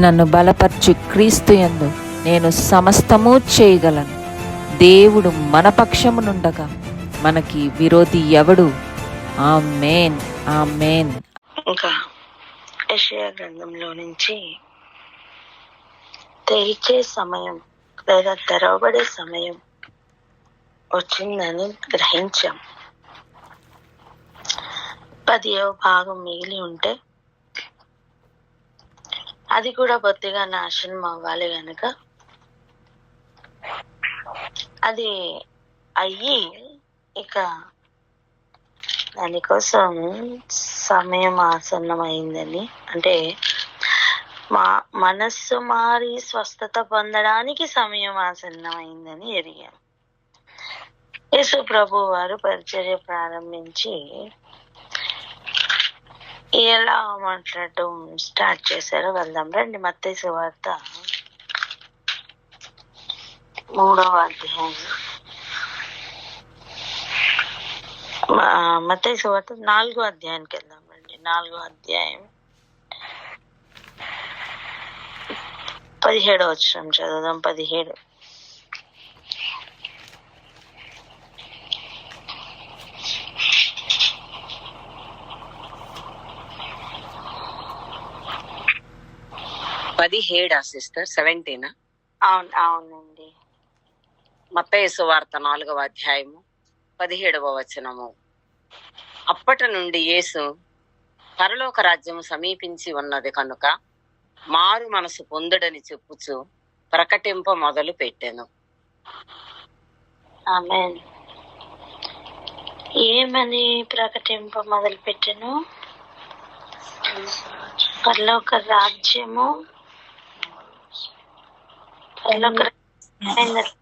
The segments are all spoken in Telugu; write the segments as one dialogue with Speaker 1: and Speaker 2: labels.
Speaker 1: నన్ను బలపరచు క్రీస్తు యందు నేను సమస్తము చేయగలను. దేవుడు మన పక్షమునుండగా మనకి విరోధి ఎవడు? ఆమేన్, ఆమేన్.
Speaker 2: ఇంకా యెషయా గ్రంథంలో నుంచి తెరిచే సమయం లేదా తెరవబడే సమయం వచ్చిందని గ్రహించాం. 10వ భాగం మిగిలి ఉంటే అది కూడా బొత్తిగా నాశనం అవ్వాలి కనుక అది అయ్యి ఇక దానికోసం సమయం ఆసన్నమైందని, అంటే మనస్సు మారి స్వస్థత పొందడానికి సమయం ఆసన్నమైందని ఎరిగాం. యేసు ప్రభు వారు పరిచర్య ప్రారంభించి ఎలా మాట్లాడటం స్టార్ట్ చేశారో వెళ్దాం రండి. మత్తయి సువార్త 3వ అధ్యాయం, మత్తయి సువార్త 4వ అధ్యాయానికి వెళ్దాం రండి. 4వ అధ్యాయం 17వ వచనం చదువుదాం. 17.
Speaker 3: సిస్టర్ 17.
Speaker 2: అవునండి.
Speaker 3: మత్తయి సువార్త 4వ అధ్యాయము 17వ వచనము. అప్పటి నుండి యేసు పరలోక రాజ్యము సమీపించి ఉన్నది కనుక మారు మనసు పొందుడని చెప్పుచు ప్రకటింప మొదలు పెట్టెను.
Speaker 2: ఆమేన్. ఏమని ప్రకటింప మొదలు పెట్టెను? పరలోక రాజ్యము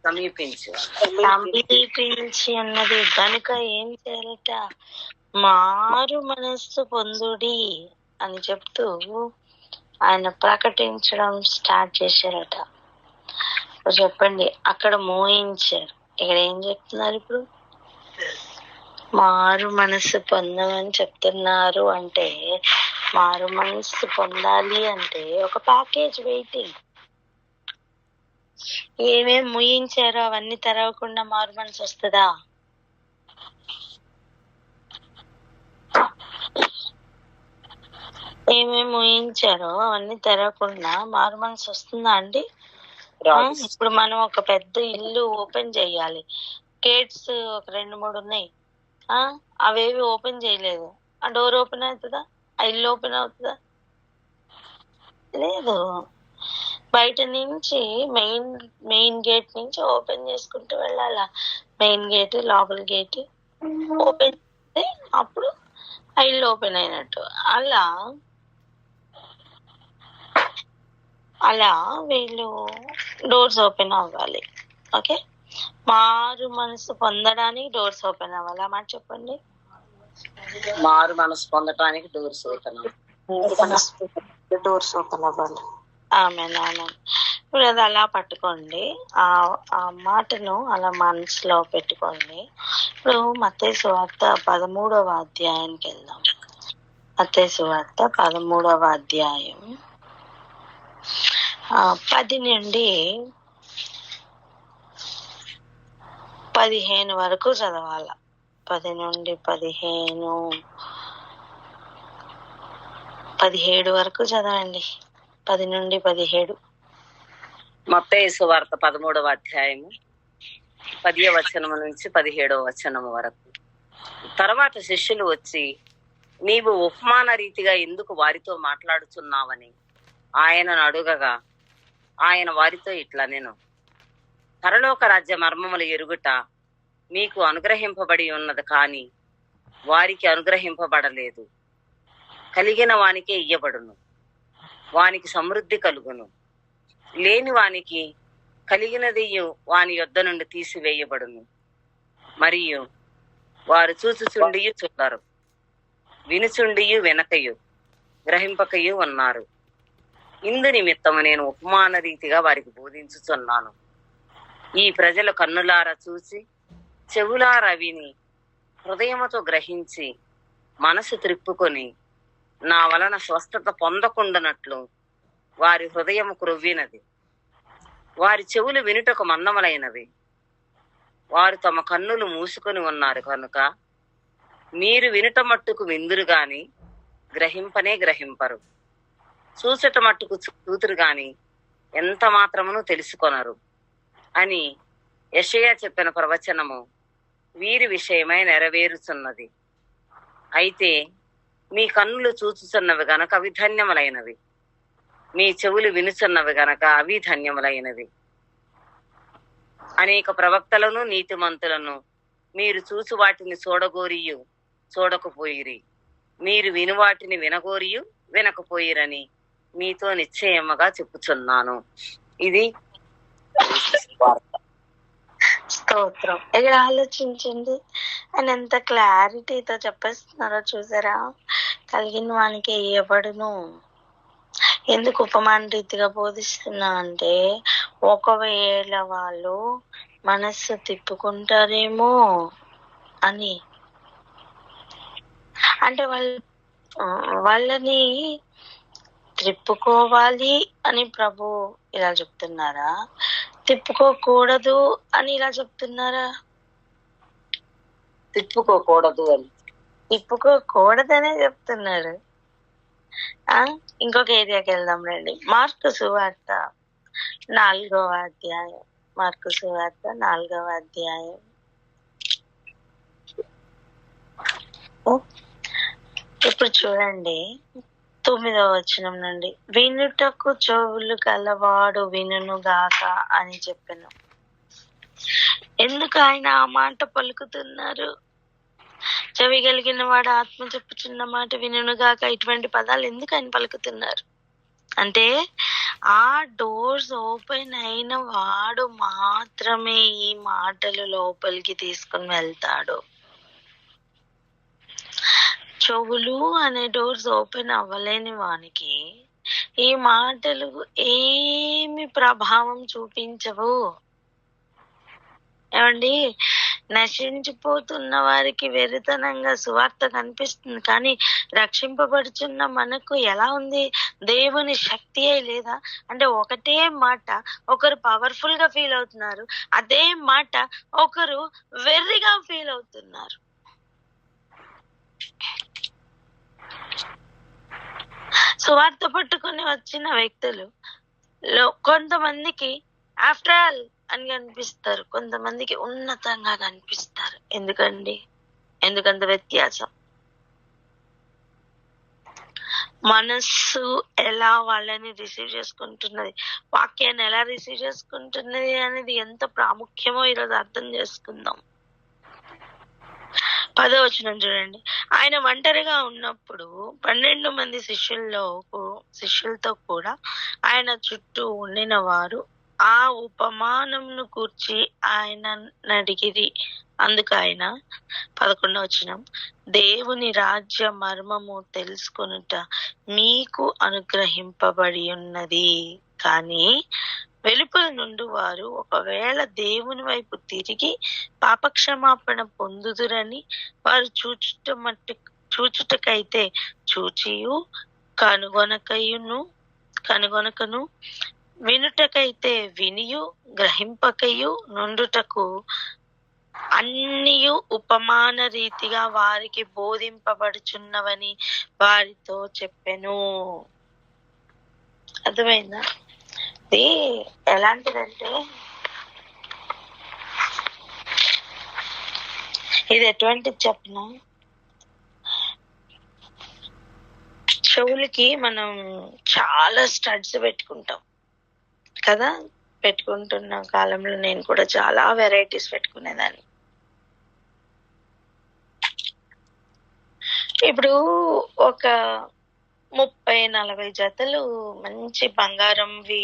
Speaker 3: సమీపించి
Speaker 2: అన్నది కనుక ఏం చేయాలట? మారు మనస్సు పొందుడి అని చెప్తూ ఆయన ప్రకటించడం స్టార్ట్ చేశారట. చెప్పండి, అక్కడ మోయించారు, ఇక్కడ ఏం చెప్తున్నారు? ఇప్పుడు మారు మనస్సు పొందమని చెప్తున్నారు. అంటే మారు మనస్సు పొందాలి అంటే ఒక ప్యాకేజ్ వెయిటింగ్. ఏమేం ముయించారో అవన్నీ తెరవకుండా మారు మనసు వస్తుందా? ఏమేమి ముయించారో అవన్నీ తెరవకుండా మారు మనసు వస్తుందా అండి? ఇప్పుడు మనం ఒక పెద్ద ఇల్లు ఓపెన్ చేయాలి. గేట్స్ ఒక 2-3 ఉన్నాయి. అవేవి ఓపెన్ చేయలేదు. ఆ డోర్ ఓపెన్ అవుతుందా? ఆ ఇల్లు ఓపెన్ అవుతుందా? లేదు. బయట నుంచి మెయిన్ గేట్ నుంచి ఓపెన్ చేసుకుంటూ వెళ్ళాలా? మెయిన్ గేట్, లోపల గేట్ ఓపెన్ చేస్తే అప్పుడు ఆ ఇల్లు ఓపెన్ అయినట్టు. అలా వీళ్ళు డోర్స్ ఓపెన్ అవ్వాలి. ఓకే, మారు మనసు పొందడానికి డోర్స్ ఓపెన్ అవ్వాలి. మాట చెప్పండి.
Speaker 3: మారు మనసు పొందడానికి డోర్స్ ఓపెన్
Speaker 2: అవ్వాలి. ఆమేన్. ఇప్పుడు అది అలా పట్టుకోండి. ఆ మాటను అలా మనసులో పెట్టుకోండి. ఇప్పుడు మత్తయి సువార్త 13వ అధ్యాయానికి వెళ్దాం. మత్తయి సువార్త 13వ అధ్యాయం 10 నుండి 15 వరకు చదవాల. 10 నుండి 17 వరకు చదవండి. 10 నుండి 17.
Speaker 3: మత్తయి సువార్త 13వ అధ్యాయము 10వ వచనము నుంచి 17వ వచనము వరకు. తర్వాత శిష్యులు వచ్చి, నీవు ఉపమాన రీతిగా ఎందుకు వారితో మాట్లాడుచున్నావని ఆయనను అడుగగా, ఆయన వారితో ఇట్లా నేను పరలోక రాజ్య మర్మములు ఎరుగుట మీకు అనుగ్రహింపబడి ఉన్నది, కానీ వారికి అనుగ్రహింపబడలేదు. కలిగిన వానికే ఇయ్యబడును, వానికి సమృద్ధి కలుగును. లేని వానికి కలిగినది వాని యొద్ద నుండి తీసివేయబడును. మరియు వారు చూచుచుండియు చూడరు, వినుచుండియు వెనకయు, గ్రహింపకయు ఉన్నారు. ఇందు నిమిత్తము నేను ఉపమాన రీతిగా వారికి బోధించుచున్నాను. ఈ ప్రజలు కన్నులారా చూసి, చెవులారా విని, హృదయముతో గ్రహించి, మనసు త్రిప్పుకొని నా వలన స్వస్థత పొందకుండానట్లు వారి హృదయము క్రొవ్వినది, వారి చెవులు వినుటకు మందములైనవి, వారు తమ కన్నులు మూసుకొని ఉన్నారు కనుక మీరు వినుట మట్టుకు విందురు గాని గ్రహింపనే గ్రహింపరు, చూసట మట్టుకు చూతురు గాని ఎంత మాత్రమును తెలుసుకొనరు అని యెషయా చెప్పిన ప్రవచనము వీరి విషయమై నెరవేరుచున్నది. అయితే మీ కన్నులు చూచుచున్నవి గనక అవి ధన్యములైనవి, మీ చెవులు వినుచున్నవి గనక అవి ధన్యములైనవి. అనేక ప్రవక్తలను నీతిమంతులను మీరు చూసు వాటిని చూడగోరియు చూడకపోయిరి, మీరు విను వాటిని వినగోరియు వినకపోయిరని మీతో నిశ్చయముగా చెప్పుచున్నాను. ఇది
Speaker 2: స్తోత్రం. ఇక్కడ ఆలోచించండి, ఆయన ఎంత క్లారిటీతో చెప్పేస్తున్నారో చూసారా. కలిగిన వానికి ఎవడును ఎందుకు ఉపమాన రీతిగా బోధిస్తున్నా అంటే, ఒకవేళ వాళ్ళు మనస్సు తిప్పుకుంటారేమో అని. అంటే వాళ్ళని తిప్పుకోవాలి అని ప్రభు ఇలా చెప్తున్నారా, తిప్పుకోకూడదు అని ఇలా చెప్తున్నారా?
Speaker 3: తిప్పుకోకూడదు అని,
Speaker 2: తిప్పుకోకూడదనే చెప్తున్నారు. ఇంకొక ఏరియాకి వెళ్దాం రండి. మార్కు సువార్త 4వ అధ్యాయం. మార్కు సువార్త 4వ అధ్యాయం. ఇప్పుడు చూడండి 9వ వచనం నుండి, వినుటకు చెవులు కలవాడు వినును గాక అని చెప్పాను. ఎందుకు ఆయన ఆ మాట పలుకుతున్నారు? చెవి కలిగిన వాడు ఆత్మ చెప్పుచున్న మాట వినును గాక, ఇటువంటి పదాలు ఎందుకు ఆయన పలుకుతున్నారు అంటే, ఆ డోర్స్ ఓపెన్ అయిన వాడు మాత్రమే ఈ మాటలు లోపలికి తీసుకుని వెళ్తాడు. చెవులు అనే డోర్స్ ఓపెన్ అవ్వలేని వానికి ఈ మాటలు ఏమి ప్రభావం చూపించవు. ఏమండి, నశించిపోతున్న వారికి వెరితనంగా సువార్త కనిపిస్తుంది, కానీ రక్షింపబడుచున్న మనకు ఎలా ఉంది? దేవుని శక్తి లేదా అంటే, ఒకటే మాట ఒకరు పవర్ఫుల్ గా ఫీల్ అవుతున్నారు, అదే మాట ఒకరు వెర్రిగా ఫీల్ అవుతున్నారు. సువార్త పట్టుకుని వచ్చిన వ్యక్తులు కొంతమందికి ఆఫ్టర్ ఆల్ అని కనిపిస్తారు, కొంతమందికి ఉన్నతంగా కనిపిస్తారు. ఎందుకంత వ్యత్యాసం? మనస్సు ఎలా వాళ్ళని రిసీవ్ చేసుకుంటున్నది, వాక్యాన్ని ఎలా రిసీవ్ చేసుకుంటున్నది అనేది ఎంత ప్రాముఖ్యమో ఈరోజు అర్థం చేసుకుందాం. 10వ వచనం చూడండి. ఆయన ఒంటరిగా ఉన్నప్పుడు 12 మంది శిష్యులతో కూడా ఆయన చుట్టూ ఉండిన వారు ఆ ఉపమానంను కూర్చి ఆయన అడిగిరి. అందుకు ఆయన 11వ వచనం, దేవుని రాజ్య మర్మము తెలుసుకొనుట మీకు అనుగ్రహింపబడి ఉన్నది, కానీ వెలుపల నుండి వారు ఒకవేళ దేవుని వైపు తిరిగి పాపక్షమాపణ పొందుదురని వారు చూచుటకైతే చూచియు కనుగొనకను వినుటకైతే వినియు గ్రహింపకయు నుండుటకు అన్నియు ఉపమాన రీతిగా వారికి బోధింపబడుచున్నవని వారితో చెప్పెను. అర్థమైందా? ఇది ఎలాంటిదంటే, ఇది ఎటువంటిది చెప్పిన, చెవులకి మనం చాలా స్టడ్స్ పెట్టుకుంటాం కదా. పెట్టుకుంటున్న కాలంలో నేను కూడా చాలా వెరైటీస్ పెట్టుకునేదాన్ని. ఇప్పుడు ఒక 30-40 జతలు మంచి బంగారంవి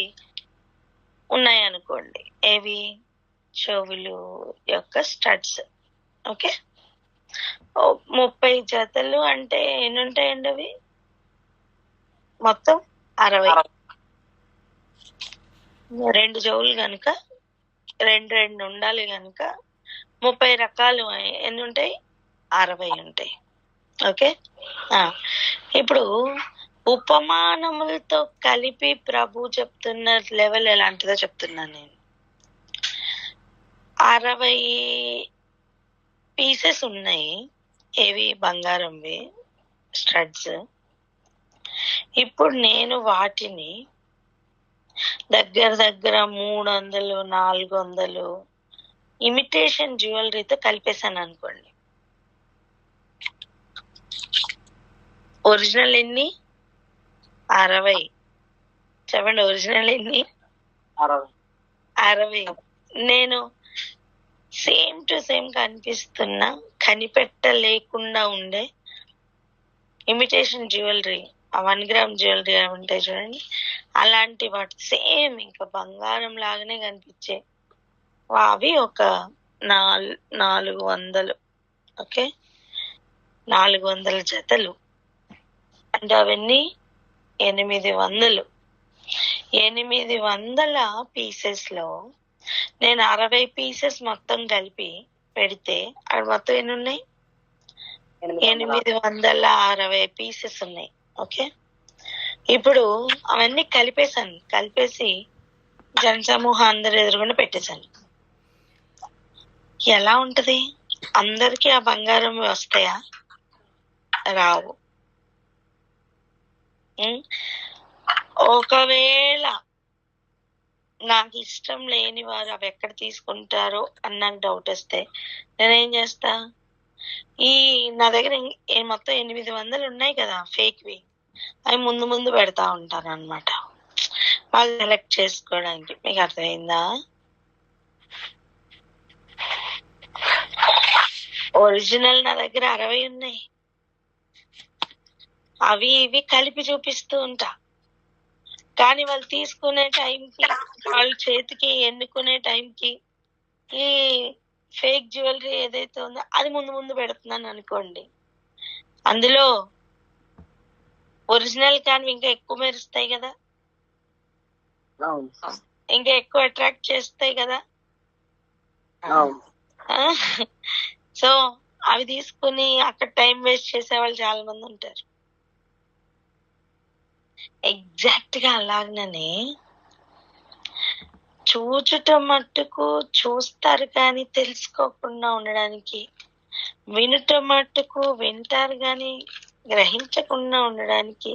Speaker 2: ఉన్నాయి అనుకోండి. ఏవి? చెవులు యొక్క స్టడ్స్. ఓకే, 30 జతలు అంటే ఎన్ని ఉంటాయండి అవి? మొత్తం 60. 2 చెవులు కనుక 2 ఉండాలి కనుక 30 రకాలు ఎన్ని ఉంటాయి? 60 ఉంటాయి. ఓకే, ఇప్పుడు ఉపమానములతో కలిపి ప్రభు చెప్తున్న లెవెల్ ఎలాంటిదో చెప్తున్నాను నేను. 60 పీసెస్ ఉన్నాయి, ఏవి బంగారంవి స్టడ్స్. ఇప్పుడు నేను వాటిని దగ్గర 300 400 ఇమిటేషన్ జ్యువెలరీతో కలిపేశాను అనుకోండి. ఒరిజినల్ ఎన్ని? 60. చెప్పండి, ఒరిజినల్ ఎన్ని? 60. నేను సేమ్ టు సేమ్ కనిపిస్తున్నా, కనిపెట్టలేకుండా ఉండే ఇమిటేషన్ జ్యువెలరీ, 1 గ్రామ్ జ్యువెలరీ ఉంటాయి చూడండి, అలాంటి వాటి సేమ్ ఇంకా బంగారం లాగానే కనిపించే అవి ఒక 400. ఓకే, 400 జతలు అంటే అవన్నీ 800. 800 పీసెస్ లో నేను 60 పీసెస్ మొత్తం కలిపి పెడితే అక్కడ మొత్తం ఎన్ని ఉన్నాయి? 860 పీసెస్ ఉన్నాయి. ఓకే, ఇప్పుడు అవన్నీ కలిపేసి జనసమూహం అందరు ఎదురుగుండా పెట్టేశాను. ఎలా ఉంటది? అందరికీ ఆ బంగారం వస్తాయా? రావు. ఒకవేళ నాకు ఇష్టం లేని వారు అవి ఎక్కడ తీసుకుంటారో అని నాకు డౌట్ వస్తే నేనేం చేస్తా, నా దగ్గర మొత్తం 800 ఉన్నాయి కదా ఫేక్వి, అవి ముందు పెడతా ఉంటాను అన్నమాట, వాళ్ళు సెలెక్ట్ చేసుకోవడానికి. మీకు అర్థమైందా? ఒరిజినల్ నా దగ్గర 60 ఉన్నాయి, అవి ఇవి కలిపి చూపిస్తూ ఉంటా. కానీ వాళ్ళు తీసుకునే టైంకి, వాళ్ళ చేతికి ఎన్నుకునే టైంకి ఈ ఫేక్ జ్యువెలరీ ఏదైతే ఉందో అది ముందు పెడుతున్నాను అనుకోండి, అందులో ఒరిజినల్ కానీ ఇంకా ఎక్కువ మెరుస్తాయి కదా, ఇంకా ఎక్కువ అట్రాక్ట్ చేస్తాయి కదా. సో అవి తీసుకుని అక్కడ టైం వేస్ట్ చేసే వాళ్ళు చాలా మంది ఉంటారు. ఎగ్జాక్ట్ గా అలాగనే చూచుట మట్టుకు చూస్తారు కానీ తెలుసుకోకుండా ఉండడానికి, వినుట మట్టుకు వింటారు కానీ గ్రహించకుండా ఉండడానికి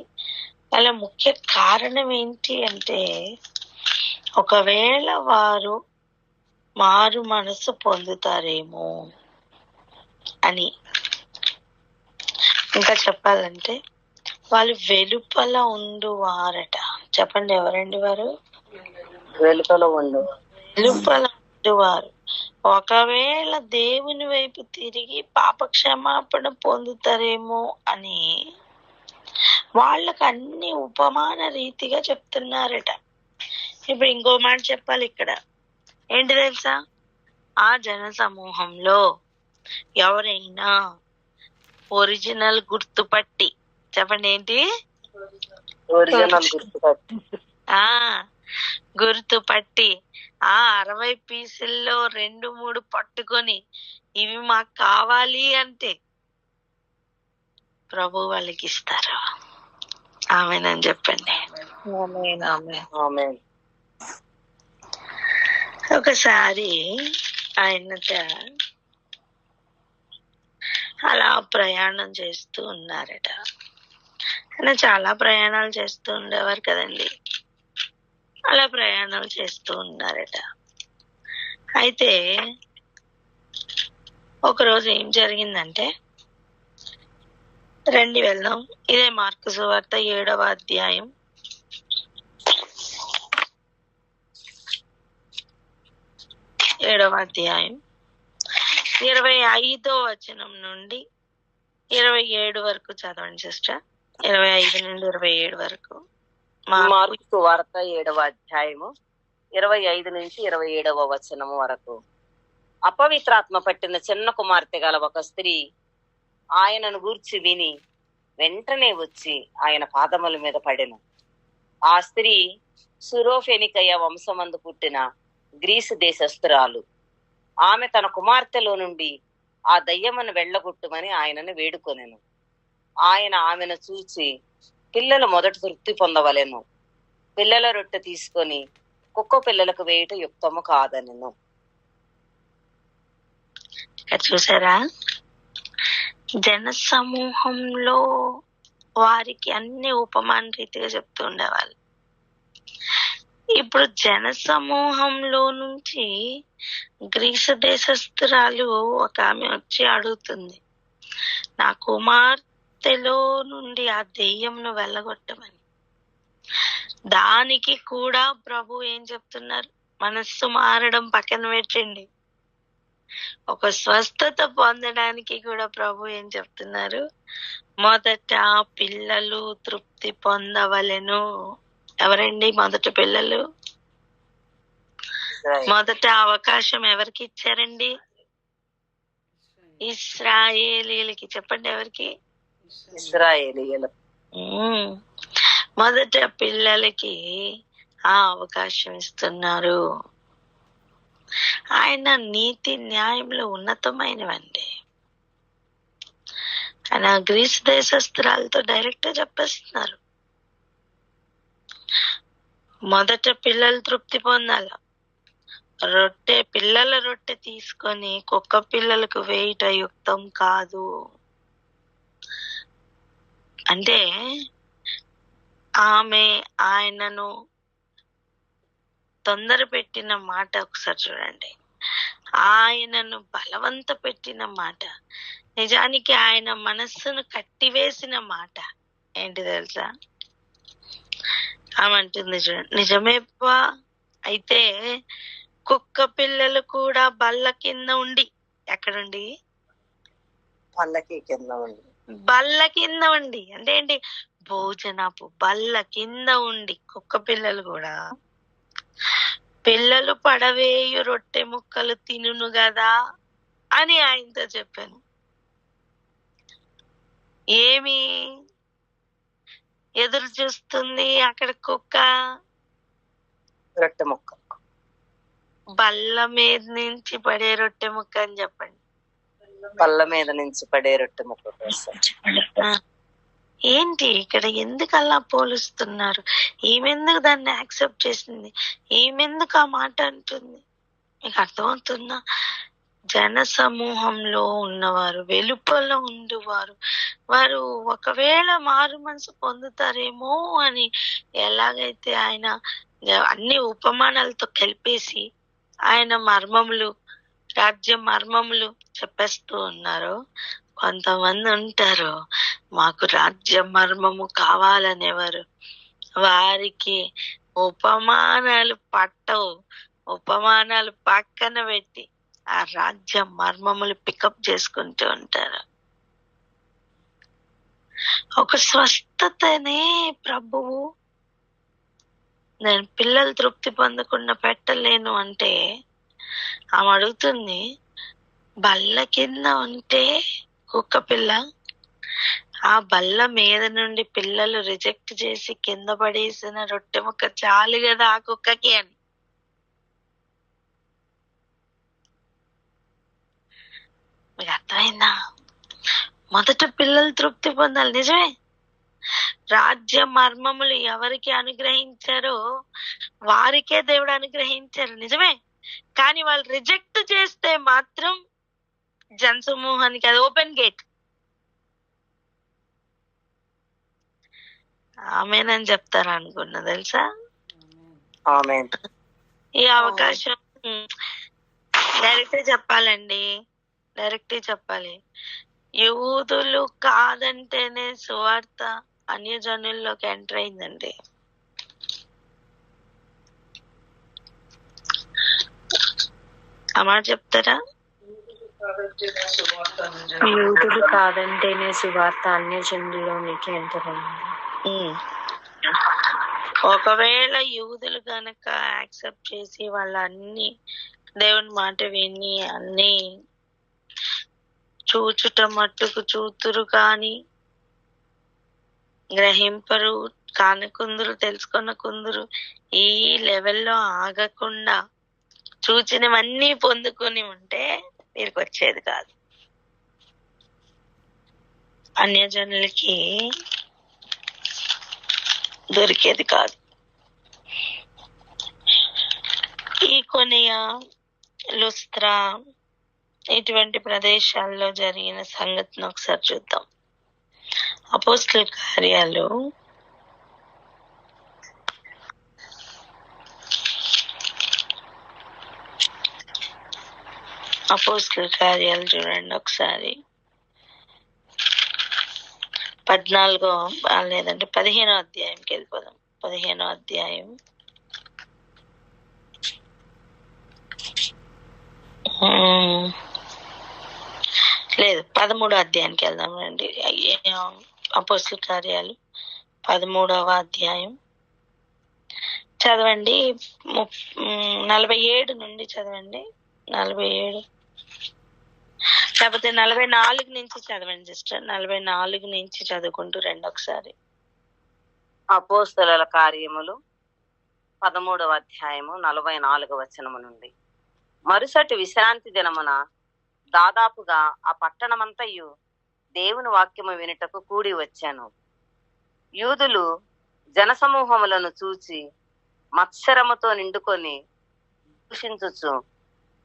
Speaker 2: గల ముఖ్య కారణం ఏంటి అంటే, ఒకవేళ వారు మారు మనసు పొందుతారేమో అని. ఇంకా చెప్పాలంటే వాళ్ళు వెలుపల ఉండువారట. చెప్పండి, ఎవరండి వారు?
Speaker 3: వెలుపల
Speaker 2: ఉండువారు. ఒకవేళ దేవుని వైపు తిరిగి పాప క్షమాపణ పొందుతారేమో అని వాళ్ళకు అన్ని ఉపమాన రీతిగా చెప్తున్నారట. ఇప్పుడు ఇంకో మాట చెప్పాలి ఇక్కడ. ఏంటి తెలుసా? ఆ జన సమూహంలో ఎవరైనా ఒరిజినల్ గుర్తుపట్టి, చెప్పండి ఏంటి? గుర్తుపట్టి ఆ 60 పీసుల్లో 2-3 పట్టుకొని ఇవి మాకు కావాలి అంటే ప్రభు వాళ్ళకి ఇస్తారు. ఆమేనని చెప్పండి. ఒకసారి ఆయనట అలా ప్రయాణం చేస్తూ ఉన్నారట. ఆయన చాలా ప్రయాణాలు చేస్తూ ఉండేవారు కదండి. అలా ప్రయాణాలు చేస్తూ ఉన్నారట. అయితే ఒకరోజు ఏం జరిగిందంటే, రండి వెళ్దాం. ఇదే మార్కు సువార్త 7వ అధ్యాయం 25వ వచనం నుండి 27 వరకు చదవండి సిస్టర్. 25 నుండి 27 వరకు.
Speaker 3: మార్కు సువార్త 7వ అధ్యాయము 25 నుంచి 27వ వచనము వరకు. అపవిత్రాత్మ పట్టిన చిన్న కుమార్తె గల ఒక స్త్రీ ఆయనను గూర్చి విని వెంటనే వచ్చి ఆయన పాదముల మీద పడెను. ఆ స్త్రీ సురోఫెనికయ వంశమందు పుట్టిన గ్రీసు దేశస్థురాలు. ఆమె తన కుమార్తెలో నుండి ఆ దయ్యమును వెళ్ళగొట్టుమని ఆయనను వేడుకొనెను. ఆయన ఆమెను చూచి పిల్లలు మొదట తృప్తి పొందవలెను. పిల్లల రొట్టె తీసుకొని కుక్క పిల్లలకు వేయుట యుక్తము కాదనెను.
Speaker 2: ఇక్కడ చూసారా, జన సమూహంలో వారికి అన్ని ఉపమాన రీతిగా చెప్తూ ఉండేవాళ్ళు. ఇప్పుడు జన సమూహంలో నుంచి గ్రీసు దేశస్థురాలు ఒక ఆమె వచ్చి అడుగుతుంది, నా కుమార్తెలో నుండి ఆ దెయ్యంను వెళ్ళగొట్టమని. దానికి కూడా ప్రభు ఏం చెప్తున్నారు? మనస్సు మారడం పక్కన పెట్టండి, ఒక స్వస్థత పొందడానికి కూడా ప్రభు ఏం చెప్తున్నారు? మొదట పిల్లలు తృప్తి పొందవలెను. ఎవరండి మొదట పిల్లలు? మొదట అవకాశం ఎవరికి ఇచ్చారండి? ఇశ్రాయేలీలకి. చెప్పండి, ఎవరికి?
Speaker 3: ఇశ్రాయేలీయులు.
Speaker 2: మొదట పిల్లలకి ఆ అవకాశం ఇస్తున్నారు. ఆయన నీతి న్యాయంలో ఉన్నతమైనవండి. ఆయన గ్రీస్ దేశస్త్రాలతో డైరెక్ట్ గా చెప్పేస్తున్నారు, మొదట పిల్లలు తృప్తి పొందాల. పిల్లల రొట్టె తీసుకొని కుక్క పిల్లలకు వేయుట యుక్తం కాదు. అంటే ఆమె ఆయనను తొందర పెట్టిన మాట ఒకసారి చూడండి. ఆయనను బలవంత పెట్టిన మాట, నిజానికి ఆయన మనస్సును కట్టివేసిన మాట ఏంటి తెలుసా? ఆమంటుంది చూడండి, నిజమేప్పా, అయితే కుక్క పిల్లలు కూడా బల్ల కింద ఉండి, ఎక్కడుండి?
Speaker 3: పల్లకి కింద ఉండి.
Speaker 2: బల్ల కింద ఉండి అంటే ఏంటి? భోజనపు బల్ల కింద ఉండి కుక్క పిల్లలు కూడా పిల్లలు పడవేయు రొట్టె ముక్కలు తినును గదా అని ఆయనతో చెప్పాను. ఏమి ఎదురు చూస్తుంది అక్కడ కుక్క?
Speaker 3: రొట్టె ముక్క.
Speaker 2: బల్ల మీద నుంచి పడే రొట్టె ముక్క అని చెప్పండి.
Speaker 3: బల్ల మీద నుంచి పడే రొట్టె ముక్క కోసం.
Speaker 2: ఏంటి ఇక్కడ ఎందుకు అలా పోలుస్తున్నారు? ఈమెందుకు దాన్ని యాక్సెప్ట్ చేసింది? ఈమెందుకు ఆ మాట అంటుంది? మీకు అర్థమవుతుందా? జన సమూహంలో ఉన్నవారు, వెలుపల ఉండువారు, వారు ఒకవేళ మారు మనసు పొందుతారేమో అని ఎలాగైతే ఆయన అన్ని ఉపమానాలతో కలిపేసి ఆయన మర్మములు, రాజ్య మర్మములు చెప్పేస్తూ ఉన్నారో, కొంతమంది ఉంటారు మాకు రాజ్య మర్మము కావాలనేవారు. వారికి ఉపమానాలు పట్టవు. ఉపమానాలు పక్కన పెట్టి ఆ రాజ్య మర్మములు పికప్ చేసుకుంటూ ఉంటారు. ఒక స్వస్థతనే ప్రభువు నేను పిల్లలు తృప్తి పొందకుండా పెట్టలేను అంటే, ఆమె అడుగుతుంది బల్ల కింద ఉంటే కుక్క పిల్ల, ఆ బల్ల మీద నుండి పిల్లలు రిజెక్ట్ చేసి కింద పడేసిన రొట్టె ముక్క చాలు కదా ఆ కుక్కకి అని. మీకు అర్థమైందా? మొదట పిల్లలు తృప్తి పొందాలి, నిజమే. రాజ్య మర్మములు ఎవరికి అనుగ్రహించారో వారికే దేవుడు అనుగ్రహించారు, నిజమే. కానీ వాళ్ళు రిజెక్ట్ చేస్తే మాత్రం జనసమూహానికి అది ఓపెన్ గేట్. ఆమేనని చెప్తారు అనుకున్నా, తెలుసా? ఈ అవకాశం డైరెక్ట్ చెప్పాలండి, డైరెక్ట్ చెప్పాలి. యూదులు కాదంటేనే సువార్త అన్యజనుల్లోకి ఎంటర్ అయిందండి. ఆ మాట చెప్తారా?
Speaker 4: యూదులు కాదంటేనే సువార్త అన్యజనుల్లోనికి ఎంటర్ అయింది.
Speaker 2: ఒకవేళ యూదులు గనక యాక్సెప్ట్ చేసి వాళ్ళ అన్ని దేవుని మాట విని అన్ని చూచుట మట్టుకు చూతురు కాని గ్రహింపరు, కానకుందురు, తెలుసుకొనకుందురు, ఈ లెవెల్లో ఆగకుండా చూచినవన్నీ పొందుకొని ఉంటే వీరికి వచ్చేది కాదు. అన్యజనులకి దొరికేది కాదు. ఈ కొనియా, లుస్త్రా ఇటువంటి ప్రదేశాల్లో జరిగిన సంగతిని ఒకసారి చూద్దాం. అపోస్తలుల కార్యాలు 14 చూడండి ఒకసారి. 15వ అధ్యాయంకి వెళ్ళిపోదాం. 15వ అధ్యాయం లేదు 13వ అధ్యాయానికి వెళ్దాం రండి. అపోస్తలుల కార్యాలు 13వ అధ్యాయం చదవండి. 47 నుండి చదవండి. 47 లేకపోతే 44 నుంచి చదవండి సిస్టర్. 44 నుంచి చదువుకుంటూ రండి ఒకసారి.
Speaker 3: అపోస్తలుల కార్యములు 13వ అధ్యాయము 44వ వచనము నుండి. మరుసటి విశ్రాంతి దినమున దాదాపుగా ఆ పట్టణమంతయు దేవుని వాక్యము వినుటకు కూడి వచ్చాను. యూదులు జనసమూహములను చూచి మత్సరముతో నిండుకొని దూషించుచు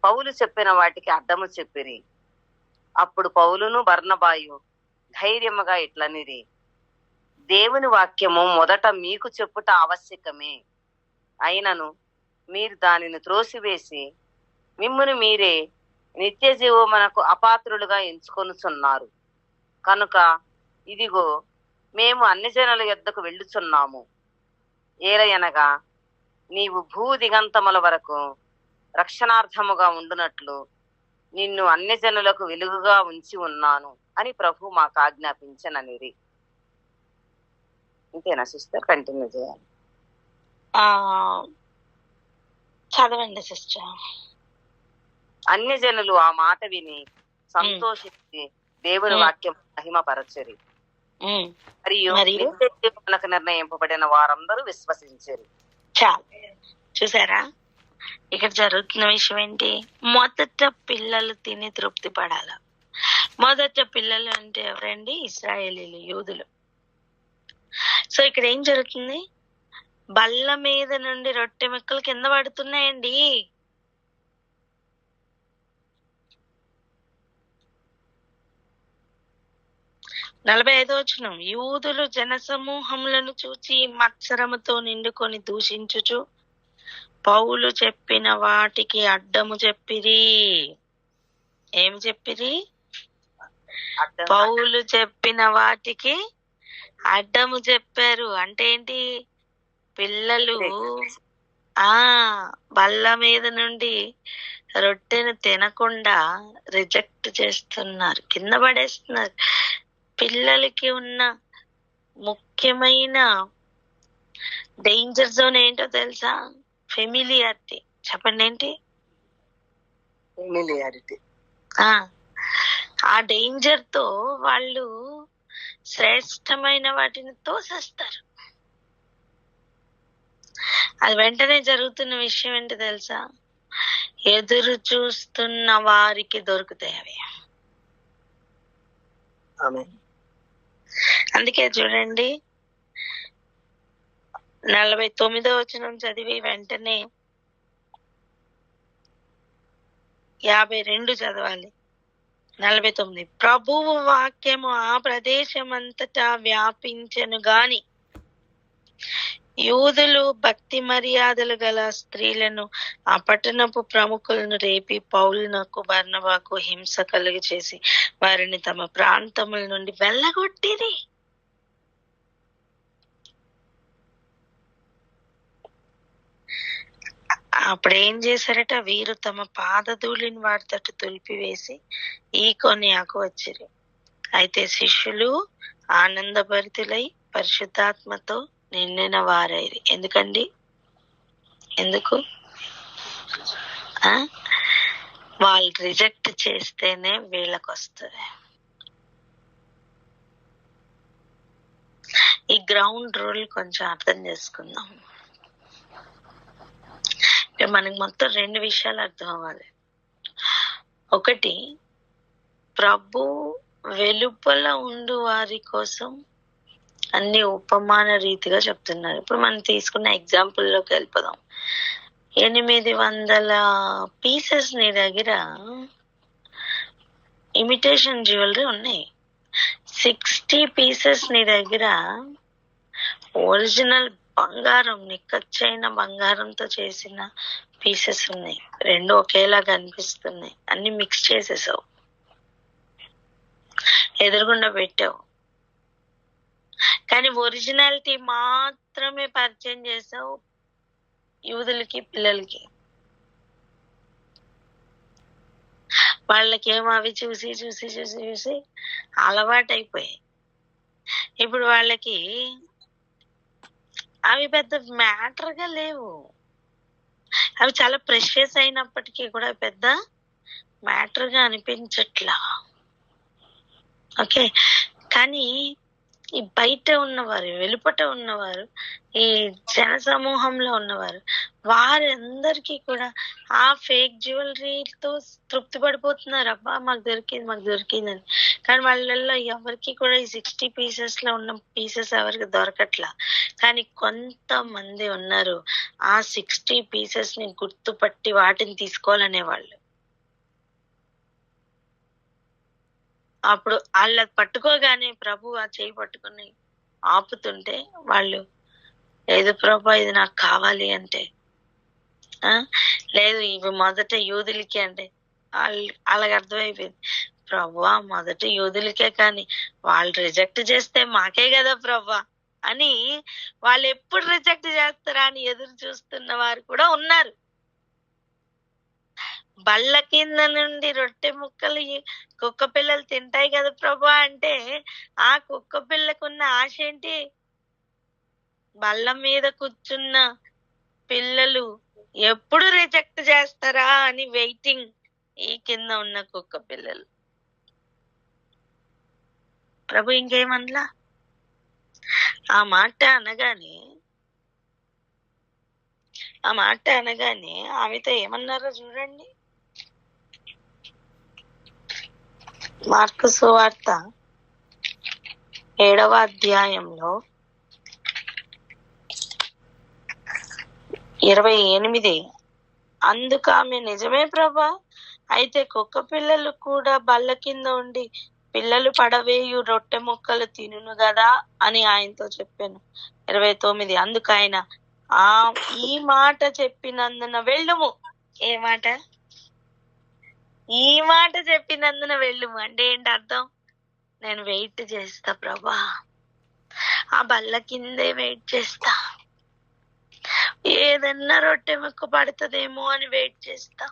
Speaker 3: పౌలు చెప్పిన వాటికి అడ్డము చెప్పిరి. అప్పుడు పౌలును బర్నబాయు ధైర్యముగా ఇట్లనిరి, దేవుని వాక్యము మొదట మీకు చెప్పుట ఆవశ్యకమే, అయినను మీరు దానిని త్రోసివేసి మిమ్మును మీరే నిత్య జీవమునకు అపాత్రులుగా ఎంచుకొనుచున్నారు. కనుక ఇదిగో మేము అన్ని జనుల యొద్దకు వెళ్ళుచున్నాము. ఏలయనగా నీవు భూ దిగంతముల వరకు రక్షణార్థముగా ఉండునట్లు నిన్ను అన్ని జనులకు వెలుగుగా ఉంచి ఉన్నాను అని ప్రభు మాకు ఆజ్ఞాపించననిరి. ఇంతేనా సిస్టర్? కంటిన్యూ చేయాలి.
Speaker 2: చదవండి సిస్టర్.
Speaker 3: అన్య జనులు ఆ మాట విని సంతోషించి దేవుని వాక్యం మహిమపరచరి. మరియు మనకు నిర్ణయింపబడిన వారందరూ విశ్వసించరు.
Speaker 2: చాలు, చూసారా ఇక్కడ జరుగుతున్న విషయం ఏంటి? మొదట పిల్లలు తిని తృప్తి పడాల. మొదట పిల్లలు అంటే ఎవరండి? ఇశ్రాయేలీలు, యూదులు. సో ఇక్కడ ఏం జరుగుతుంది? బల్ల మీద నుండి రొట్టె ముక్కలు కింద పడుతున్నాయండి. నలభై 45వ వచనం. యూదులు జనసమూహములను చూచి మత్సరముతో నిండుకొని దూషించుచు పౌలు చెప్పిన వాటికి అడ్డము చెప్పిరి. ఏమి చెప్పిరి? పౌలు చెప్పిన వాటికి అడ్డము చెప్పారు. అంటే ఏంటి? పిల్లలు బల్ల మీద నుండి రొట్టెను తినకుండా రిజెక్ట్ చేస్తున్నారు, కింద పడేస్తున్నారు. పిల్లలకి ఉన్న ముఖ్యమైన డేంజర్ జోన్ ఏంటో తెలుసా? ఫెమిలియారిటీ. చెప్పండి ఏంటి?
Speaker 3: ఫెమిలియారిటీ.
Speaker 2: ఆ డేంజర్ తో వాళ్ళు శ్రేష్టమైన వాటిని తోసేస్తారు. అది వెంటనే జరుగుతున్న విషయం ఏంటి తెలుసా? ఎదురు చూస్తున్న వారికి దొరుకుతాయి అవి. అందుకే చూడండి 49వ వచనం చదివి వెంటనే 52 చదవాలి. 49. ప్రభువు వాక్యము ఆ ప్రదేశమంతటా వ్యాపించెను గాని యూదులు భక్తి మర్యాదలు గల స్త్రీలను ఆ పట్టణపు ప్రముఖులను రేపి పౌలునకు బర్నబాకు హింస కలుగ చేసి వారిని తమ ప్రాంతముల నుండి వెళ్ళగొట్టిరి. అప్పుడు ఏం చేశారట? వీరు తమ పాదధూళిని వారి తట్టు తులిపివేసి ఈ కొనియాకు వచ్చిరి. అయితే శిష్యులు ఆనందభరితులై పరిశుద్ధాత్మతో నిండిన వారైరి. ఎందుకండి? ఎందుకు? వాళ్ళు రిజెక్ట్ చేస్తేనే వీళ్ళకి వస్తుంది. ఈ గ్రౌండ్ రూల్ కొంచెం అర్థం చేసుకుందాం. మనకి మొత్తం 2 విషయాలు అర్థం అవ్వాలి. ఒకటి, ప్రభు వెలుపల ఉండు వారి కోసం అన్ని ఉపమాన రీతిగా చెప్తున్నారు. ఇప్పుడు మనం తీసుకున్న ఎగ్జాంపుల్లోకి వెళ్ళిపోదాం. 800 పీసెస్ నీ దగ్గర ఇమిటేషన్ జ్యువెలరీ ఉన్నాయి. 60 పీసెస్ నీ దగ్గర ఒరిజినల్ బంగారం, నిక్కచ్చైన బంగారంతో చేసిన పీసెస్ ఉన్నాయి. రెండు ఒకేలా కనిపిస్తున్నాయి. అన్ని మిక్స్ చేసేసావు, ఎదురుగుండా పెట్టావు. కానీ ఒరిజినాలిటీ మాత్రమే పరిచయం చేసావు యూదులకి, పిల్లలకి. వాళ్ళకేమో అవి చూసి చూసి చూసి చూసి అలవాటైపోయాయి. ఇప్పుడు వాళ్ళకి అవి పెద్ద మ్యాటర్గా లేవు. అవి చాలా ప్రెషియస్ అయినప్పటికీ కూడా పెద్ద మ్యాటర్గా అనిపించట్లా. ఓకే, కానీ ఈ బయట ఉన్నవారు, వెలుపట ఉన్నవారు, ఈ జన సమూహంలో ఉన్నవారు, వారందరికీ కూడా ఆ ఫేక్ జ్యువెలరీతో తృప్తి పడిపోతున్నారు. అబ్బా మాకు దొరికింది, మాకు దొరికిందని. కానీ వాళ్ళల్లో ఎవరికి కూడా ఈ 60 పీసెస్ లో ఉన్న పీసెస్ ఎవరికి దొరకట్లా. కానీ కొంతమంది ఉన్నారు ఆ 60 పీసెస్ ని గుర్తుపట్టి వాటిని తీసుకోవాలనే వాళ్ళు. అప్పుడు వాళ్ళ పట్టుకోగానే ప్రభు ఆ చేయి పట్టుకుని ఆపుతుంటే వాళ్ళు, లేదు ప్రభు ఇది నాకు కావాలి అంటే, లేదు ఇవి మొదట యూదులకి అంటే వాళ్ళకి అర్థమైపోయింది. ప్రభు మొదట యూదులకే, కానీ వాళ్ళు రిజెక్ట్ చేస్తే మాకే కదా ప్రభు అని వాళ్ళు ఎప్పుడు రిజెక్ట్ చేస్తారా అని ఎదురు చూస్తున్న వారు కూడా ఉన్నారు. బళ్ళ కింద నుండి రొట్టె ముక్కలు కుక్క పిల్లలు తింటాయి కదా ప్రభా అంటే, ఆ కుక్క పిల్లకున్న ఆశ ఏంటి? బళ్ళ మీద కూర్చున్న పిల్లలు ఎప్పుడు రిజెక్ట్ చేస్తారా అని వెయిటింగ్ ఈ కింద ఉన్న కుక్క పిల్లలు. ప్రభు ఇంకేమనలా. ఆ మాట అనగానే ఆమెతో ఏమన్నారో చూడండి. మార్కు సువార్త 7వ అధ్యాయంలో 28. అందుకు ఆమె, నిజమే ప్రభా, అయితే కుక్క పిల్లలు కూడా బల్ల కింద ఉండి పిల్లలు పడవేయు రొట్టె ముక్కలు తినును గదా అని ఆయనతో చెప్పాను. 29. అందుకు ఆయన, ఈ మాట చెప్పినందున వెళ్ళుము. ఏ మాట? ఈ మాట చెప్పినందున వెళ్ళుము అంటే ఏంటి అర్థం? నేను వెయిట్ చేస్తా ప్రభా, ఆ బల్ల కిందే వెయిట్ చేస్తా, ఏదన్నా రొట్టె ముక్క పడుతుందేమో అని వెయిట్ చేస్తా.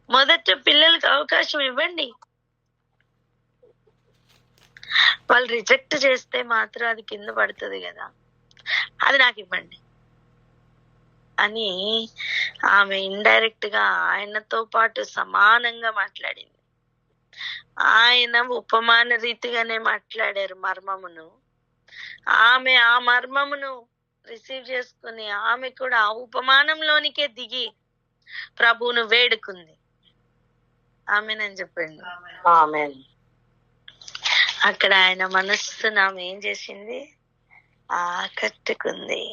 Speaker 2: మొదట పిల్లలకి అవకాశం ఇవ్వండి. వాళ్ళు రిజెక్ట్ చేస్తే మాత్రం అది కింద పడుతుంది కదా, అది నాకు ఇవ్వండి అని ఆమె ఇండైరెక్ట్ గా ఆయనతో పాటు సమానంగా మాట్లాడింది. ఆయన ఉపమాన రీతిగానే మాట్లాడారు మర్మమును. ఆమె ఆ మర్మమును రిసీవ్ చేసుకుని ఆమె కూడా ఆ ఉపమానంలోనికే దిగి ప్రభువును వేడుకుంది. ఆమెనని చెప్పండి. అక్కడ ఆయన మనస్సును ఆమె ఏం చేసింది? ఆకట్టుకుంది.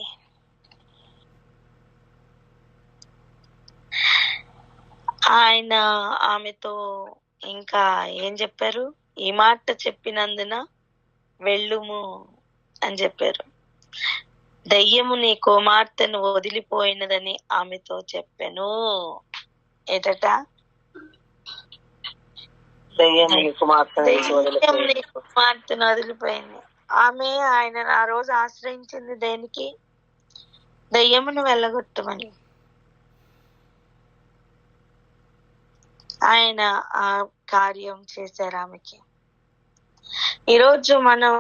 Speaker 2: ఆయన ఆమెతో ఇంకా ఏం చెప్పారు? ఈ మాట చెప్పినందున వెళ్ళుము అని చెప్పారు. దయ్యము నీ కుమార్తెను వదిలిపోయినదని ఆమెతో చెప్పాను. ఏటట? దయ్యం నీ కుమార్తెను వదిలిపోయింది. ఆమె ఆయన ఆ రోజు ఆశ్రయించింది దేనికి? దయ్యమును వెళ్ళగొట్టమని. ఆయన ఆ కార్యం చేశారు ఆమెకి. ఈరోజు మనం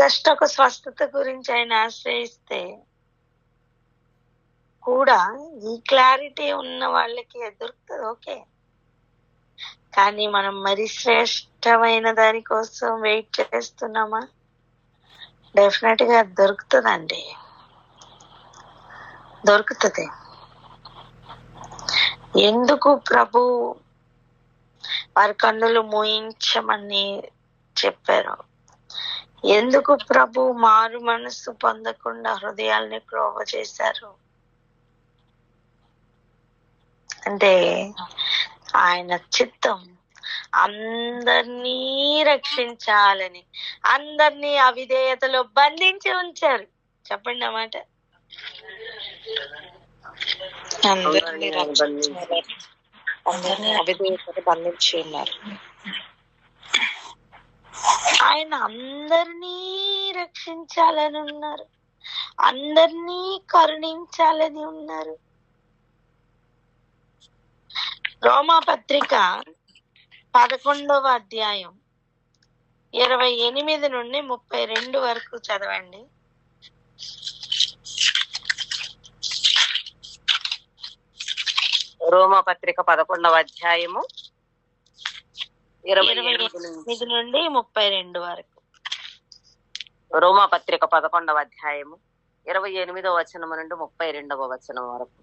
Speaker 2: జస్ట్ ఒక స్వస్థత గురించి ఆయన ఆశ్రయిస్తే కూడా ఈ క్లారిటీ ఉన్న వాళ్ళకి దొరుకుతుంది. ఓకే, కానీ మనం మరి శ్రేష్టమైన దాని కోసం వెయిట్ చేస్తున్నామా? డెఫినెట్ గా దొరుకుతుందండి, దొరుకుతుంది. ఎందుకు ప్రభు వారి కన్నులు మూయించమని చెప్పారు? ఎందుకు ప్రభు మారు మనస్సు పొందకుండా హృదయాల్ని క్రోవ చేశారు అంటే ఆయన చిత్తం అందరినీ రక్షించాలని, అందరినీ అవిధేయతలో బంధించి ఉంచారు. చెప్పండి అన్నమాట.
Speaker 5: అందరినీ అవిధేయతను బంధించి ఉన్నారు.
Speaker 2: ఆయన అందరినీ రక్షించాలని ఉన్నారు, అందరినీ కరుణించాలని ఉన్నారు. రోమా పత్రిక 11వ అధ్యాయం 28 నుండి 32 వరకు చదవండి.
Speaker 3: రోమా పత్రిక 11వ అధ్యాయము 28
Speaker 2: నుండి 32 వరకు.
Speaker 3: రోమా పత్రిక 11వ అధ్యాయము 28వ వచనం నుండి 32వ వచనం వరకు.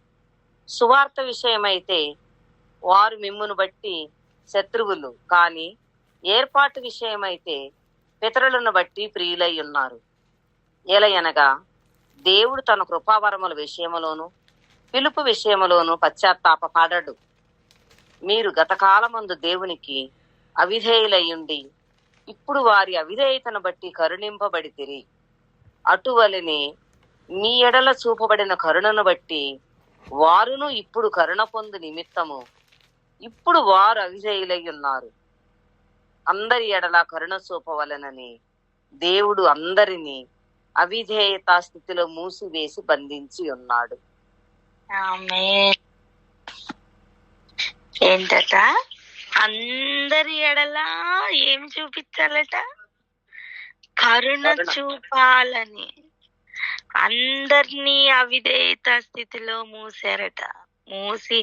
Speaker 3: సువార్త విషయమైతే వారు మిమ్మును బట్టి శత్రువులు, కాని ఏర్పాటు విషయమైతే పితరులను బట్టి ప్రియులై ఉన్నారు. ఏలయనగా దేవుడు తన కృపావరముల విషయములోను పిలుపు విషయములోను పశ్చాత్తాపపడడు. మీరు గతకాలమందు దేవునికి అవిధేయులయ్యుండి ఇప్పుడు వారి అవిధేయతను బట్టి కరుణింపబడితిరి. అటువలనే మీ ఎడల చూపబడిన కరుణను బట్టి వారును ఇప్పుడు కరుణ పొందు నిమిత్తము ఇప్పుడు వారు అవిధేయులై ఉన్నారు. అందరి ఎడల కరుణ చూపవలనని దేవుడు అందరినీ అవిధేయతా స్థితిలో మూసివేసి బంధించి ఉన్నాడు.
Speaker 2: ఆమేన్. ఏంటట? అందరి ఎడల ఏం చూపించాలట? కరుణ చూపాలని. అందరినీ అవిధేయత స్థితిలో మూసి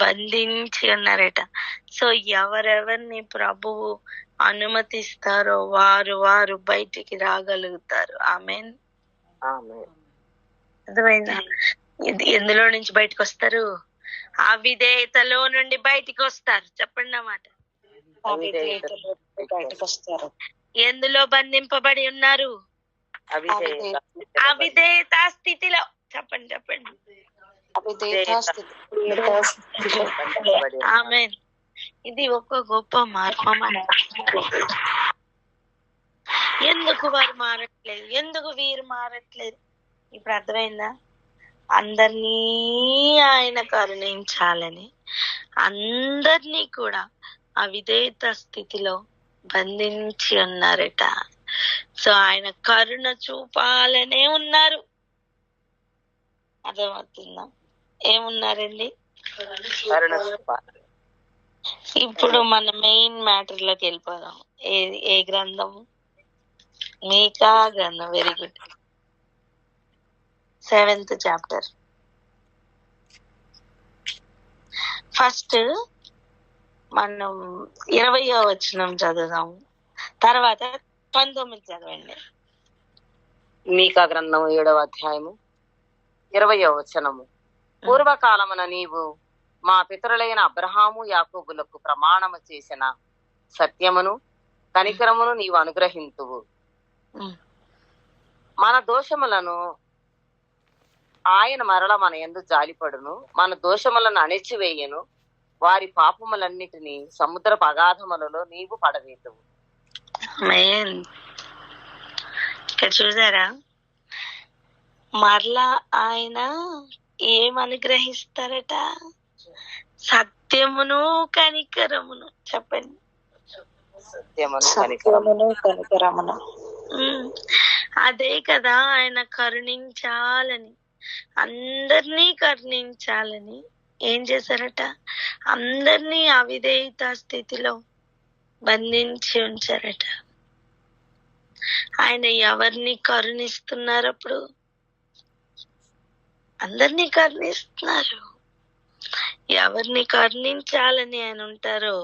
Speaker 2: బంధించి ఉన్నారట. సో ఎవరెవరిని ప్రభువు అనుమతిస్తారో వారు బయటికి రాగలుగుతారు. ఆమేన్. అర్థమైందా? ఎందులో నుంచి బయటకు వస్తారు? అవిధేయతలో నుండి బయటికి వస్తారు. చెప్పండి అన్నమాట.
Speaker 5: బయటకు వస్తారు.
Speaker 2: ఎందులో బంధింపబడి ఉన్నారు? అవిధేయత స్థితిలో. చెప్పండి. ఆమేన్. ఇది ఒక గొప్ప మార్గం. ఎందుకు వారు మారట్లేదు? ఎందుకు వీరు మారట్లేదు? ఇప్పుడు అర్థమైందా? అందరినీ ఆయన కరుణించాలని, అందరినీ కూడా అవిధేయత స్థితిలో బంధించి ఉన్నారట. సో ఆయన కరుణ చూపాలనే ఉన్నారు. అర్థమవుతుందా? ఏమున్నారండి? ఇప్పుడు మన మెయిన్ మ్యాటర్ లోకి వెళ్ళిపోదాం. ఏ గ్రంథం? మీకా గ్రంథం. Very good. 7th chapter. First మనం 20వ వచనం చదువుదాం, తర్వాత 19 చదవండి.
Speaker 3: మీకా గ్రంథం 7వ అధ్యాయము 20వ వచనము. పూర్వకాలమున నీవు మా పితరులైన అబ్రహాము యాకోబులకు ప్రమాణము చేసిన సత్యమును కనికరమును నీవు అనుగ్రహింతువు. మన దోషములను ఆయన మరల మన యందు జాలిపడును, మన దోషములను అణిచివేయను, వారి పాపములన్నిటినీ సముద్రపు అగాధములలో నీవు పడవేతువు.
Speaker 2: ఇక్కడ చూసారా? మరలా ఆయన ఏమనుగ్రహిస్తారట? సత్యమును కనికరమును. చెప్పండి.
Speaker 5: సత్యమును కనికరమును.
Speaker 2: అదే కదా ఆయన కరుణించాలని, అందరినీ కరుణించాలని ఏం చేశారట? అందరినీ అవిధేయత స్థితిలో బంధించి ఉంచారట. ఆయన ఎవరిని కరుణిస్తున్నారు? అప్పుడు అందరినీ కరుణిస్తున్నారు. ఎవరిని కరుణించాలని ఆయన ఉంటారో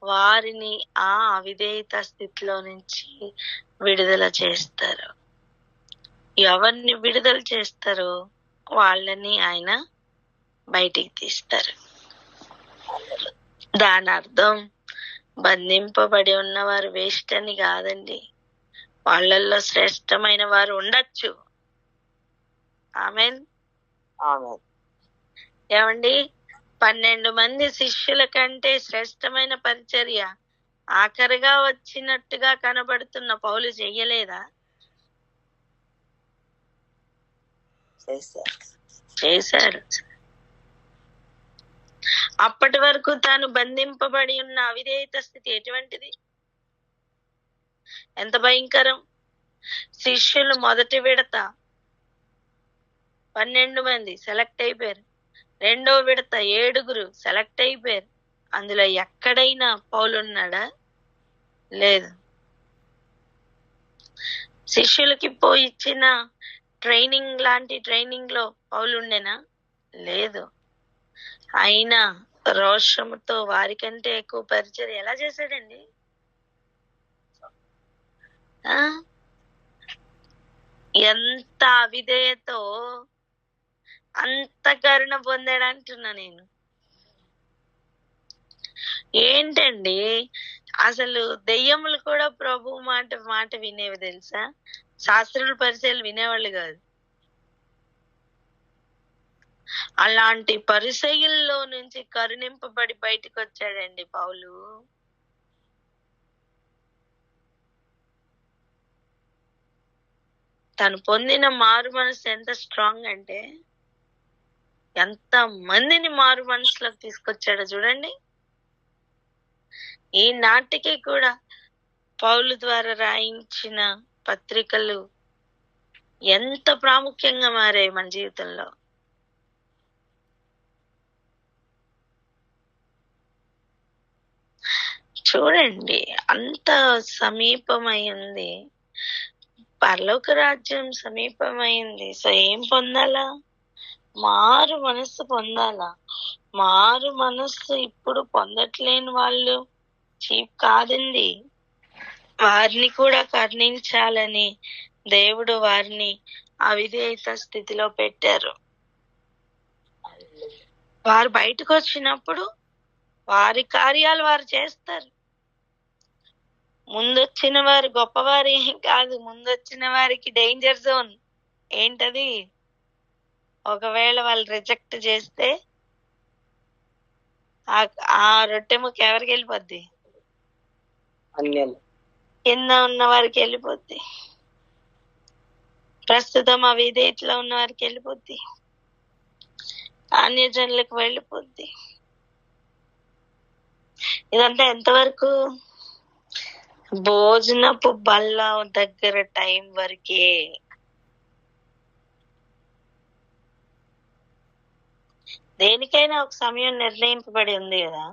Speaker 2: వారిని ఆ అవిధేయత స్థితిలో నుంచి విడుదల చేస్తారు. ఎవరిని విడుదల చేస్తారో వాళ్ళని ఆయన బయటికి తీస్తారు. దాని అర్థం బంధింపబడి ఉన్నవారు వేస్ట్ అని కాదండి. వాళ్ళల్లో శ్రేష్టమైన వారు ఉండొచ్చు. ఆమేన్.
Speaker 3: ఆమె
Speaker 2: ఏమండి, 12 మంది శిష్యుల కంటే శ్రేష్టమైన పరిచర్య ఆఖరిగా వచ్చినట్టుగా కనబడుతున్న పౌలు చెయ్యలేదా? చేశారు. అప్పటి వరకు తాను బంధింపబడి ఉన్న అవిధేయత స్థితి ఎటువంటిది, ఎంత భయంకరం. శిష్యులు మొదటి విడత 12 మంది సెలెక్ట్ అయిపోయారు. రెండో విడత 7 సెలెక్ట్ అయిపోయారు. అందులో ఎక్కడైనా పౌలు ఉన్నాడా? లేదు. శిష్యులకి ఇచ్చిన ట్రైనింగ్ లాంటి ట్రైనింగ్ లో పౌలు ఉండేనా? లేదు. అయినా రోషముతో వారికంటే ఎక్కువ పరిచయం ఎలా చేశాడండి? ఎంత అవిధేయతో అంత కరుణ పొందాడంటున్నా నేను. ఏంటండి అసలు దెయ్యములు కూడా ప్రభు మాట వినేవి తెలుసా? శాస్త్రుల పరిచయాలు వినేవాళ్ళు కాదు. అలాంటి పరిచయుల్లో నుంచి కరుణింపబడి బయటకు వచ్చాడండి పౌలు. తను పొందిన మారు మనసు ఎంత స్ట్రాంగ్ అంటే ఎంత మందిని మారు మనసులోకి తీసుకొచ్చాడో చూడండి. ఈ నాటికి కూడా పౌలు ద్వారా రాయించిన పత్రికలు ఎంత ప్రాముఖ్యంగా మారాయి మన జీవితంలో. చూడండి, అంత సమీపమైంది, పరలోక రాజ్యం సమీపమైంది. సో ఏం పొందాలా? మారు మనస్సు పొందాలా. మారు మనస్సు ఇప్పుడు పొందట్లేని వాళ్ళు చీప్ కాదండి. వారిని కూడా కరుణించాలని దేవుడు వారిని అవిధేయత స్థితిలో పెట్టారు. వారు బయటకు వచ్చినప్పుడు వారి కార్యాలు వారు చేస్తారు. ముందొచ్చిన వారు గొప్పవారు ఏం కాదు. ముందొచ్చిన వారికి డేంజర్ జోన్ ఏంటది? ఒకవేళ వాళ్ళు రిజెక్ట్ చేస్తే ఆ రొట్టె ముక్క ఎవరికి వెళ్ళిపోద్ది? కింద ఉన్న వారికి వెళ్ళిపోద్ది. ప్రస్తుతం అవిధేయతలో ఉన్న వారికి వెళ్ళిపోద్ది. అన్యజనులకు వెళ్ళిపోద్ది. ఇదంతా ఎంతవరకు? భోజనపు బల్ల దగ్గర టైం వరకే. దేనికైనా ఒక సమయం నిర్ణయింపబడి ఉంది కదా.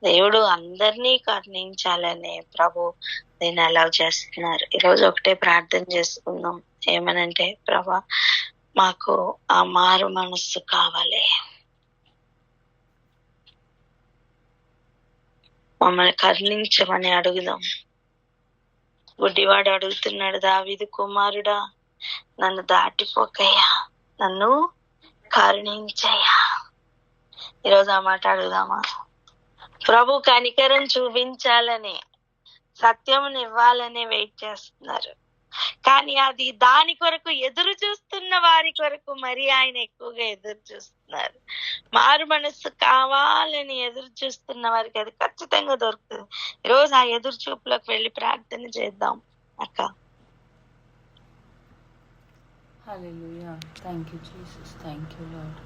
Speaker 2: దేవుడు అందరినీ కరుణించాలనే ప్రభు దీన్ని అలౌ చేస్తున్నారు. ఈరోజు ఒకటే ప్రార్థన చేసుకుందాం. ఏమనంటే, ప్రభా మాకు ఆ మారు మనస్సు కావాలి. మమ్మల్ని కరుణించమని అడుగుదాం. గుడ్డివాడు అడుగుతున్నాడు, దావీదు కుమారుడా నన్ను దాటిపోకయ్యా, నన్ను కరుణించయ్యా. ఈరోజు ఆ మాట అడుగుదామా? ప్రభు కనికరం చూపించాలని, సత్యమును ఇవ్వాలని వెయిట్ చేస్తున్నారు. కానీ అది దాని కొరకు ఎదురు చూస్తున్న వారి కొరకు మరి ఆయన ఎక్కువగా ఎదురు చూస్తున్నారు. మారు మనస్సు కావాలని ఎదురు చూస్తున్న వారికి అది ఖచ్చితంగా దొరుకుతుంది. ఈరోజు ఆ ఎదురు చూపులకు వెళ్ళి ప్రార్థన చేద్దాం అక్క.
Speaker 1: Hallelujah. Thank you Jesus. Thank you lord.